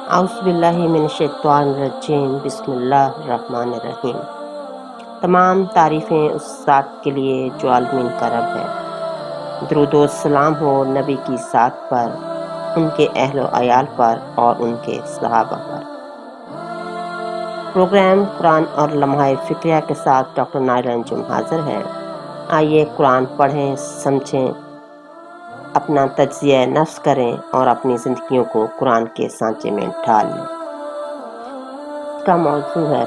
اعوذ باللہ من الشیطان الرجیم بسم اللہ الرحمن الرحیم۔ تمام تعریفیں اس ذات کے لیے جو عالمین کا رب ہے۔ درود و سلام ہو نبی کی ذات پر، ان کے اہل و عیال پر اور ان کے صحابہ پر۔ پروگرام قرآن اور لمحہ فکریہ کے ساتھ ڈاکٹر نائل انجم حاضر ہے۔ آئیے قرآن پڑھیں، سمجھیں، اپنا تجزیہ نفس کریں اور اپنی زندگیوں کو قرآن کے سانچے میں ڈھال لیں۔ اس کا موضوع ہے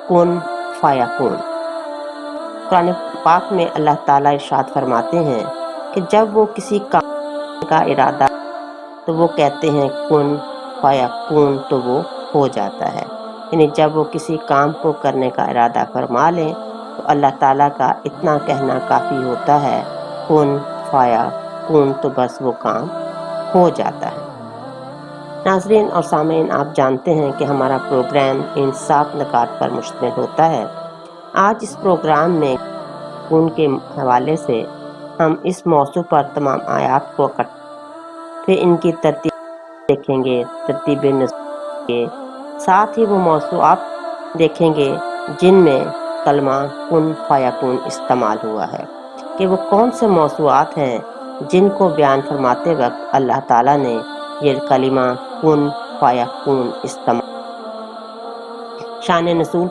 کن فیکون۔ قرآن پاک میں اللہ تعالیٰ ارشاد فرماتے ہیں کہ جب وہ کسی کام کا ارادہ تو وہ کہتے ہیں کن فیکون، تو وہ ہو جاتا ہے۔ یعنی جب وہ کسی کام کو کرنے کا ارادہ فرما لیں تو اللہ تعالیٰ کا اتنا کہنا کافی ہوتا ہے کن فیکون، تو بس وہ کام ہو جاتا ہے۔ ناظرین اور سامعین، آپ جانتے ہیں کہ ہمارا پروگرام ان 7 نکات پر مشتمل ہوتا ہے۔ آج اس پروگرام میں کن کے حوالے سے ہم اس موضوع پر تمام آیات کو پھر ان کی ترتیب دیکھیں گے، ترتیب نزول کے ساتھ ہی وہ موضوعات دیکھیں گے جن میں کلمہ کن فیکون استعمال ہوا ہے، کہ وہ کون سے موضوعات ہیں جن کو بیان فرماتے وقت اللہ تعالیٰ نے یہ کلمہ کن فیکون استعمال۔ شان نزول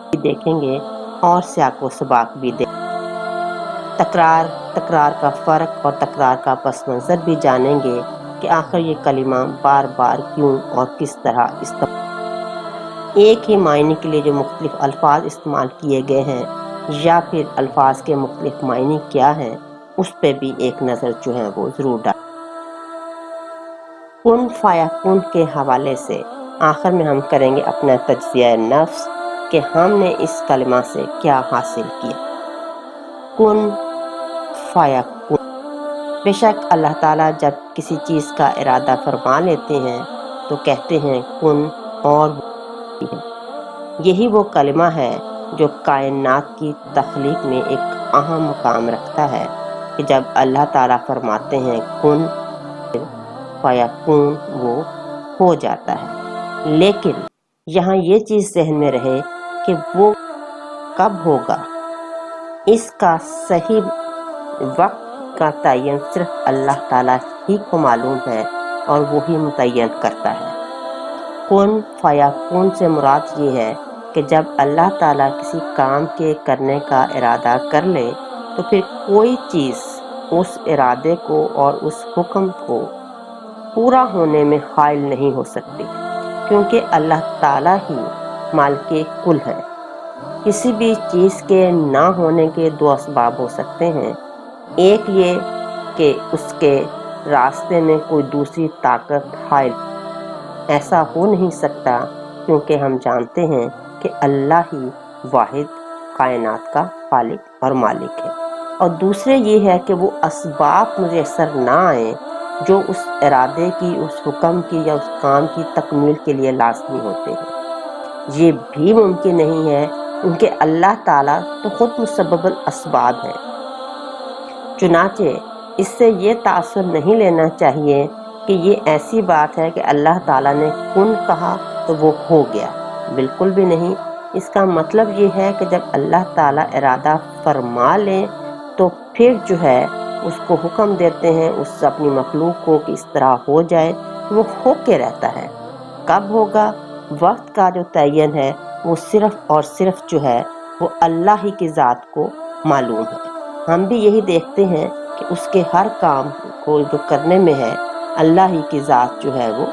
بھی دیکھیں گے اور سیاق و سباق بھی دیکھیں گے۔ تکرار کا فرق اور تکرار کا پس منظر بھی جانیں گے کہ آخر یہ کلمہ بار بار کیوں اور کس طرح استعمال، ایک ہی معنی کے لیے جو مختلف الفاظ استعمال کیے گئے ہیں یا پھر الفاظ کے مختلف معنی کیا ہیں، اس پہ بھی ایک نظر جو ہے وہ ضرور ڈالیں۔ کن فیکون کے حوالے سے آخر میں ہم کریں گے اپنا تجزیہ نفس کہ ہم نے اس کلمہ سے کیا حاصل کیا۔ کن فیکون، بے شک اللہ تعالیٰ جب کسی چیز کا ارادہ فرما لیتے ہیں تو کہتے ہیں کن، اور یہی وہ کلمہ ہے جو کائنات کی تخلیق میں ایک اہم مقام رکھتا ہے کہ جب اللہ تعالیٰ فرماتے ہیں کن فیکون، وہ ہو جاتا ہے۔ لیکن یہاں یہ چیز ذہن میں رہے کہ وہ کب ہوگا، اس کا صحیح وقت کا تعین صرف اللہ تعالیٰ ہی کو معلوم ہے اور وہی متعین کرتا ہے۔ کن فیکون سے مراد یہ ہے کہ جب اللہ تعالیٰ کسی کام کے کرنے کا ارادہ کر لے تو پھر کوئی چیز اس ارادے کو اور اس حکم کو پورا ہونے میں حائل نہیں ہو سکتی، کیونکہ اللہ تعالیٰ ہی مالک کل ہے۔ کسی بھی چیز کے نہ ہونے کے 2 اسباب ہو سکتے ہیں، ایک یہ کہ اس کے راستے میں کوئی دوسری طاقت حائل، ایسا ہو نہیں سکتا کیونکہ ہم جانتے ہیں کہ اللہ ہی واحد کائنات کا خالق اور مالک ہے، اور دوسرے یہ ہے کہ وہ اسباب میسر نہ آئیں جو اس ارادے کی، اس حکم کی یا اس کام کی تکمیل کے لیے لازمی ہوتے ہیں۔ یہ بھی ممکن نہیں ہے کیونکہ اللہ تعالیٰ تو خود مسبب الاسباب ہے۔ چنانچہ اس سے یہ تاثر نہیں لینا چاہیے کہ یہ ایسی بات ہے کہ اللہ تعالیٰ نے کن کہا تو وہ ہو گیا، بالکل بھی نہیں۔ اس کا مطلب یہ ہے کہ جب اللہ تعالیٰ ارادہ فرما لیں تو پھر جو ہے اس کو حکم دیتے ہیں اس اپنی مخلوق کو کہ اس طرح ہو جائے، وہ ہو کے رہتا ہے۔ کب ہوگا، وقت کا جو تعین ہے وہ صرف اور صرف جو ہے وہ اللہ ہی کی ذات کو معلوم ہے۔ ہم بھی یہی دیکھتے ہیں کہ اس کے ہر کام کو جو کرنے میں ہے اللہ ہی کی ذات جو ہے وہ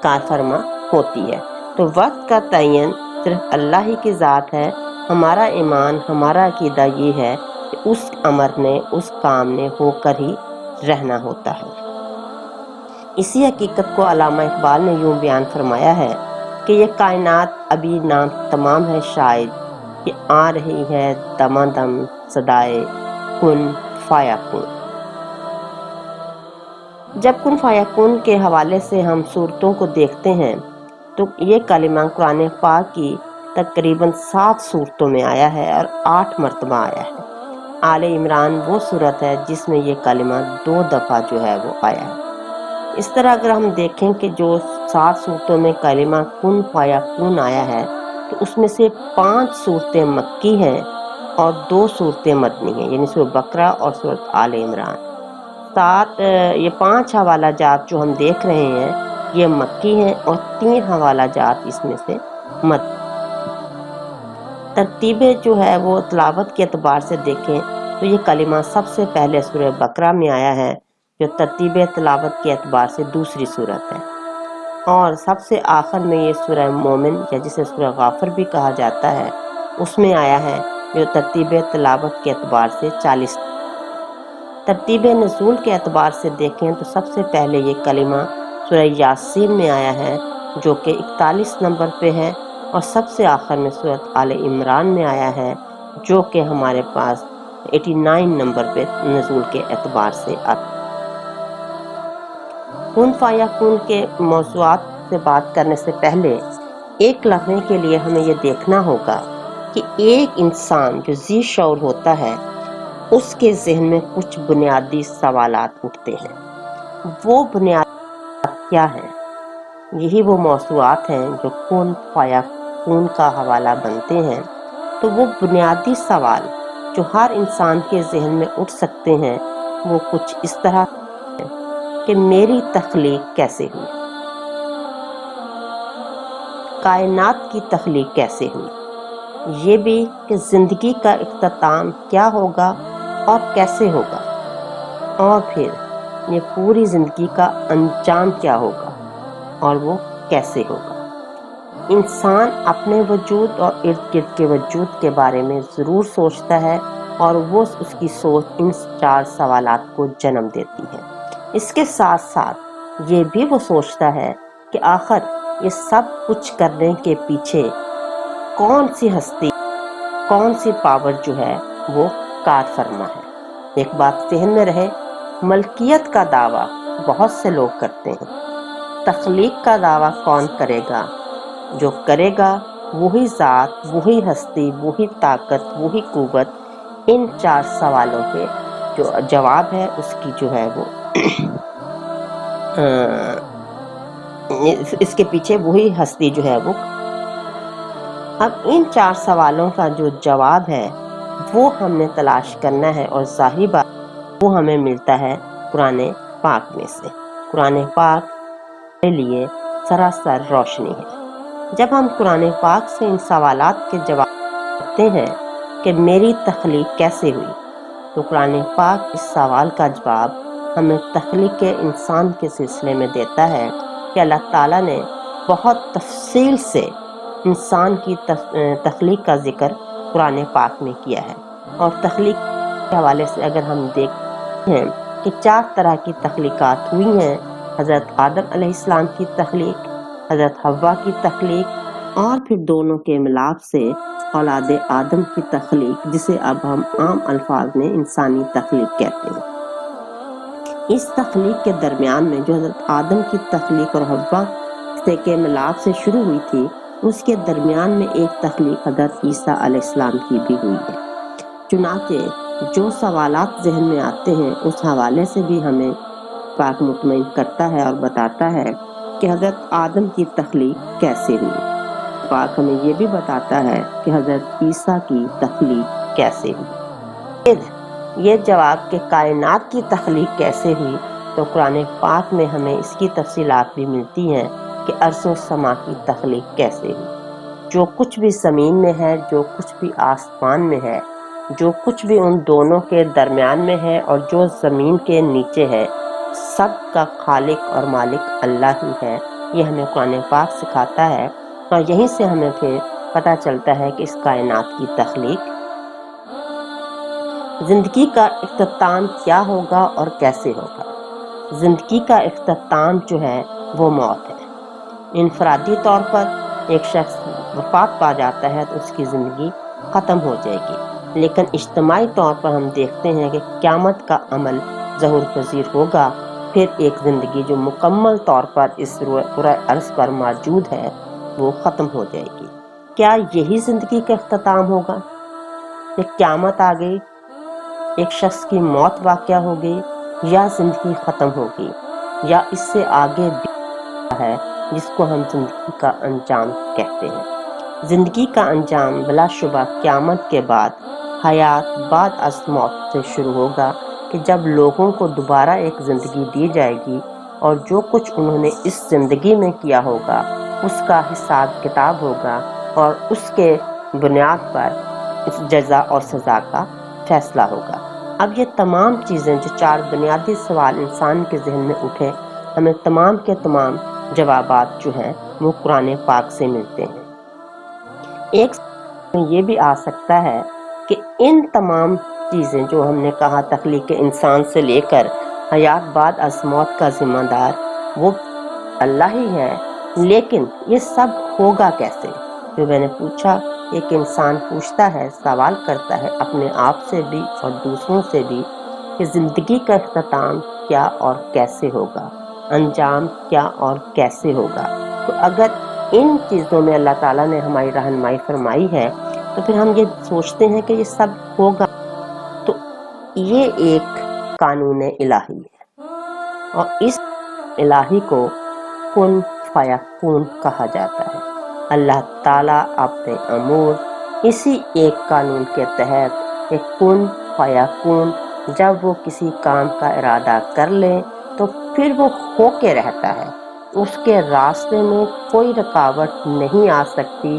کار فرما ہوتی ہے۔ تو وقت کا تعین صرف اللہ ہی کی ذات ہے۔ ہمارا ایمان، ہمارا عقیدہ یہ ہے کہ اس امر نے، اس کام نے ہو کر ہی رہنا ہوتا ہے۔ اسی حقیقت کو علامہ اقبال نے یوں بیان فرمایا ہے کہ یہ کائنات ابھی نہ تمام ہے شاید، یہ آ رہی ہے دماں دم صدائے کن فیکون۔ جب کن فیکون کے حوالے سے ہم صورتوں کو دیکھتے ہیں تو یہ کلمہ قرآن پاک کی تقریباً 7 صورتوں میں آیا ہے اور 8 مرتبہ آیا ہے۔ آل عمران وہ صورت ہے جس میں یہ کلمہ 2 دفعہ جو ہے وہ آیا ہے۔ اس طرح اگر ہم دیکھیں کہ جو 7 صورتوں میں کلمہ کن فیا کون آیا ہے تو اس میں سے 5 صورتیں مکی ہیں اور 2 صورتیں مدنی ہیں، یعنی سورہ بقرہ اور سورہ آل عمران۔ یہ 5 حوالہ جات جو ہم دیکھ رہے ہیں یہ مکی ہیں اور 3 حوالہ جات اس میں سے مدنی۔ ترتیبیں جو ہے وہ تلاوت کے اعتبار سے دیکھیں تو یہ کلمہ سب سے پہلے سورہ بقرہ میں آیا ہے جو ترتیب تلاوت کے اعتبار سے دوسری صورت ہے، اور سب سے آخر میں یہ سورہ مومن یا جسے سورہ غافر بھی کہا جاتا ہے اس میں آیا ہے جو ترتیب تلاوت کے اعتبار سے 40۔ ترتیب نزول کے اعتبار سے دیکھیں تو سب سے پہلے یہ کلمہ سورہ یاسین میں آیا ہے جو کہ 41 نمبر پہ ہے، اور سب سے آخر میں سورۃ آل عمران میں آیا ہے جو کہ ہمارے پاس 89 نمبر پہ نزول کے اعتبار سے آتا ہے۔ کن فیا کن کے موضوعات سے بات کرنے سے پہلے ایک لمحے کے لیے ہمیں یہ دیکھنا ہوگا کہ ایک انسان جو ذی شعور ہوتا ہے اس کے ذہن میں کچھ بنیادی سوالات اٹھتے ہیں۔ وہ بنیادی کیا ہیں؟ یہی وہ موضوعات ہیں جو کن فیا کن کا حوالہ بنتے ہیں۔ تو وہ بنیادی سوال جو ہر انسان کے ذہن میں اٹھ سکتے ہیں وہ کچھ اس طرح کہ میری تخلیق کیسے ہوئی، کائنات کی تخلیق کیسے ہوئی، یہ بھی کہ زندگی کا اختتام کیا ہوگا اور کیسے ہوگا، اور پھر یہ پوری زندگی کا انجام کیا ہوگا اور وہ کیسے ہوگا۔ انسان اپنے وجود اور ارد گرد کے وجود کے بارے میں ضرور سوچتا ہے اور وہ اس کی سوچ ان 4 سوالات کو جنم دیتی ہے۔ اس کے ساتھ ساتھ یہ بھی وہ سوچتا ہے کہ آخر یہ سب کچھ کرنے کے پیچھے کون سی ہستی، کون سی پاور جو ہے وہ کار فرما ہے۔ ایک بات ذہن میں رہے، ملکیت کا دعویٰ بہت سے لوگ کرتے ہیں، تخلیق کا دعویٰ کون کرے گا؟ جو کرے گا وہی ذات، وہی ہستی، وہی طاقت، وہی قوت۔ ان 4 سوالوں کے جو جواب ہے اس کی جو ہے وہ اس کے پیچھے وہی ہستی جو ہے وہ۔ اب ان 4 سوالوں کا جو جواب ہے وہ ہم نے تلاش کرنا ہے، اور ظاہری بات وہ ہمیں ملتا ہے قرآن پاک میں سے۔ قرآن پاک کے لیے سراسر روشنی ہے۔ جب ہم قرآن پاک سے ان سوالات کے جواب دیتے ہیں کہ میری تخلیق کیسے ہوئی، تو قرآن پاک اس سوال کا جواب ہمیں تخلیق انسان کے سلسلے میں دیتا ہے کہ اللہ تعالیٰ نے بہت تفصیل سے انسان کی تخلیق کا ذکر قرآن پاک میں کیا ہے۔ اور تخلیق کے حوالے سے اگر ہم دیکھتے ہیں کہ 4 طرح کی تخلیقات ہوئی ہیں، حضرت آدم علیہ السلام کی تخلیق، حضرت حوا کی تخلیق، اور پھر دونوں کے ملاپ سے اولاد آدم کی تخلیق، جسے اب ہم عام الفاظ میں انسانی تخلیق کہتے ہیں۔ اس تخلیق کے درمیان میں جو حضرت آدم کی تخلیق اور حوا کے ملاپ سے شروع ہوئی تھی، اس کے درمیان میں ایک تخلیق حضرت عیسیٰ علیہ السلام کی بھی ہوئی ہے۔ چنانچہ جو سوالات ذہن میں آتے ہیں اس حوالے سے بھی ہمیں پاک مطمئن کرتا ہے اور بتاتا ہے کہ حضرت آدم کی تخلیق کیسے ہوئی۔ پاک ہمیں یہ بھی بتاتا ہے کہ حضرت عیسیٰ کی تخلیق کیسے ہوئی۔ یہ جواب کہ کائنات کی تخلیق کیسے ہوئی، تو قرآن پاک میں ہمیں اس کی تفصیلات بھی ملتی ہیں کہ ارض و سما کی تخلیق کیسے ہوئی۔ جو کچھ بھی زمین میں ہے، جو کچھ بھی آسمان میں ہے، جو کچھ بھی ان دونوں کے درمیان میں ہے اور جو زمین کے نیچے ہے، سب کا خالق اور مالک اللہ ہی ہے۔ یہ ہمیں قرآن پاک سکھاتا ہے، اور یہیں سے ہمیں پھر پتہ چلتا ہے کہ اس کائنات کی تخلیق، زندگی کا اختتام کیا ہوگا اور کیسے ہوگا۔ زندگی کا اختتام جو ہے وہ موت ہے۔ انفرادی طور پر ایک شخص وفات پا جاتا ہے تو اس کی زندگی ختم ہو جائے گی، لیکن اجتماعی طور پر ہم دیکھتے ہیں کہ قیامت کا عمل ظہور پذیر ہوگا، پھر ایک زندگی جو مکمل طور پر اس پورے عرض پر موجود ہے وہ ختم ہو جائے گی۔ کیا یہی زندگی کا اختتام ہوگا کہ قیامت آ گئی، ایک شخص کی موت واقع ہو گئی، یا زندگی ختم ہوگی؟ یا اس سے آگے بھی ہے جس کو ہم زندگی کا انجام کہتے ہیں۔ زندگی کا انجام بلا شبہ قیامت کے بعد حیات بعد از موت سے شروع ہوگا کہ جب لوگوں کو دوبارہ ایک زندگی دی جائے گی اور جو کچھ انہوں نے اس زندگی میں کیا ہوگا اس کا حساب کتاب ہوگا اور اس کے بنیاد پر اس جزا اور سزا کا فیصلہ ہوگا۔ اب یہ تمام چیزیں جو چار بنیادی سوال انسان کے ذہن میں اٹھے، ہمیں تمام کے تمام جوابات جو ہیں وہ قرآن پاک سے ملتے ہیں۔ ایک یہ بھی آ سکتا ہے کہ ان تمام چیزیں جو ہم نے کہا تخلیق انسان سے لے کر حیات بعد از موت کا ذمہ دار وہ اللہ ہی ہے، لیکن یہ سب ہوگا کیسے؟ جو میں نے پوچھا، ایک انسان پوچھتا ہے، سوال کرتا ہے اپنے آپ سے بھی اور دوسروں سے بھی کہ زندگی کا اختتام کیا اور کیسے ہوگا، انجام کیا اور کیسے ہوگا۔ تو اگر ان چیزوں میں اللہ تعالیٰ نے ہماری رہنمائی فرمائی ہے تو پھر ہم یہ سوچتے ہیں کہ یہ سب ہوگا، تو یہ ایک قانون الہی ہے اور اس الہی کو کن فیکون کہا جاتا ہے۔ اللہ تعالیٰ اپنے امور اسی ایک قانون کے تحت ایک کن فیکون، جب وہ کسی کام کا ارادہ کر لے تو پھر وہ ہو کے رہتا ہے، اس کے راستے میں کوئی رکاوٹ نہیں آ سکتی۔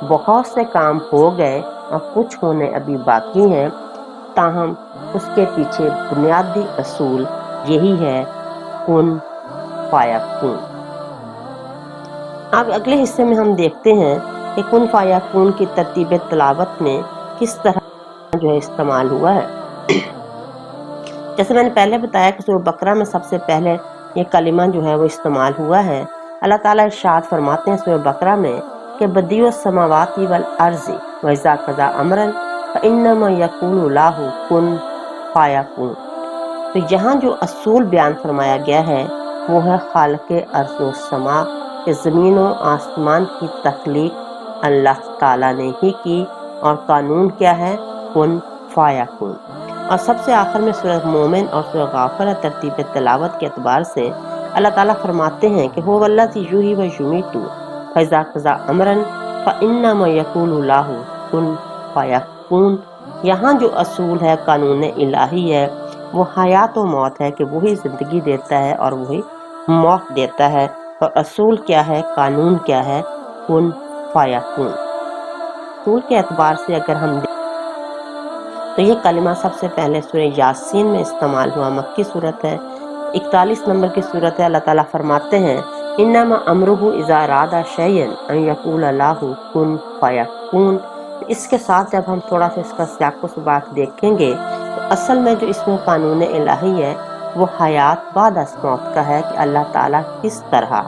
بہت سے کام ہو گئے اور کچھ ہونے ابھی باقی ہیں، تاہم اس کے پیچھے بنیادی اصول یہی ہے، کن فیکون۔ اب اگلے حصے میں ہم دیکھتے ہیں کہ کن فیکون کی ترتیب تلاوت میں کس طرح جو ہے استعمال ہوا ہے۔ جیسے میں نے پہلے بتایا کہ سورہ بقرہ میں سب سے پہلے یہ کلمہ جو ہے وہ استعمال ہوا ہے۔ اللہ تعالیٰ ارشاد فرماتے ہیں سورہ بقرہ میں کہ بدیع السماوات والارض واذا قضى امرا فانما یقول له کن فیکون۔ تو یہاں جو اصول بیان فرمایا گیا ہے وہ ہے خالق ارض و سما، کہ زمین و آسمان کی تخلیق اللہ تعالیٰ نے ہی کی، اور قانون کیا ہے، کن فیکون۔ اور سب سے آخر میں سورہ مومن اور سورہ غافر ترتیب تلاوت کے اعتبار سے اللہ تعالیٰ فرماتے ہیں کہ هو الذی یحیی و یمیت فاذا قضى امرا فانما یقول له کن فیکون۔ یہاں جو اصول ہے، قانون الہی ہے، وہ حیات و موت ہے، کہ وہی زندگی دیتا ہے اور وہی موت دیتا ہے، اور اصول کیا ہے، قانون کیا ہے، کن فیکون۔ اصول کے اعتبار سے اگر ہم دیکھیں تو یہ کلمہ سب سے پہلے سورہ یاسین میں استعمال ہوا، مکی صورت ہے، 41 نمبر کی صورت ہے۔ اللہ تعالیٰ فرماتے ہیں انما امرہ اذا اراد شیئا ان یقول له کن فیکون۔ اس کے ساتھ جب ہم تھوڑا سا اس کا سیاق و سباق دیکھیں گے تو اصل میں جو اس میں قانون الہی ہے وہ حیات بعد از موت کا ہے، کہ اللہ تعالیٰ کس طرح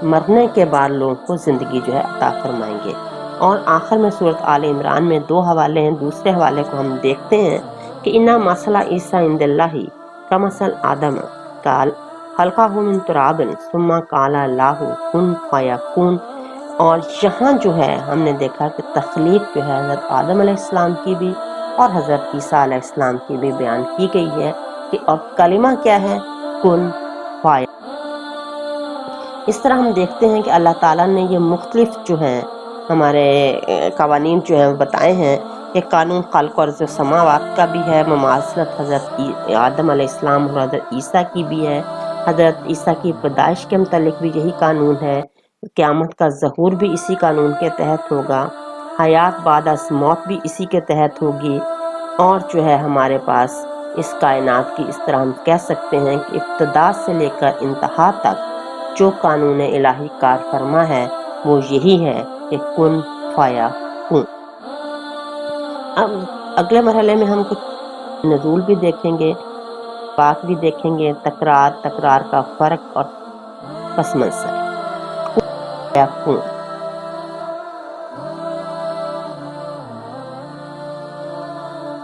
مرنے کے بعد لوگوں کو زندگی جو ہے عطا فرمائیں گے۔ اور آخر میں سورۃ آل عمران میں 2 حوالے ہیں، دوسرے حوالے کو ہم دیکھتے ہیں کہ انا مثل عیسیٰ عند اللہ کمثل آدم قال خلقہ من تراب ثم قال له کن فیکون۔ اور یہاں جو ہے ہم نے دیکھا کہ تخلیق جو ہے حضرت آدم علیہ السلام کی بھی اور حضرت عیسیٰ علیہ السلام کی بھی بیان کی گئی ہے، کہ اور کلمہ کیا ہے، کن فیکون۔ اس طرح ہم دیکھتے ہیں کہ اللہ تعالیٰ نے یہ مختلف جو ہیں ہمارے قوانین جو ہیں بتائے ہیں، کہ قانون خلق اور سماوات کا بھی ہے، مماثلت حضرت آدم علیہ السلام اور حضرت عیسیٰ کی بھی ہے، حضرت عیسیٰ کی پیدائش کے متعلق بھی یہی قانون ہے، قیامت کا ظہور بھی اسی قانون کے تحت ہوگا، حیات بعد از موت بھی اسی کے تحت ہوگی، اور جو ہے ہمارے پاس اس کائنات کی اس طرح ہم کہہ سکتے ہیں کہ ابتدا سے لے کر انتہا تک جو قانون الہی کار فرما ہے وہ یہی ہے کہ کن فیکون۔ اب اگلے مرحلے میں ہم کچھ نزول بھی دیکھیں گے، پاک بھی دیکھیں گے، تکرار کا فرق اور پس منظر۔ فیکون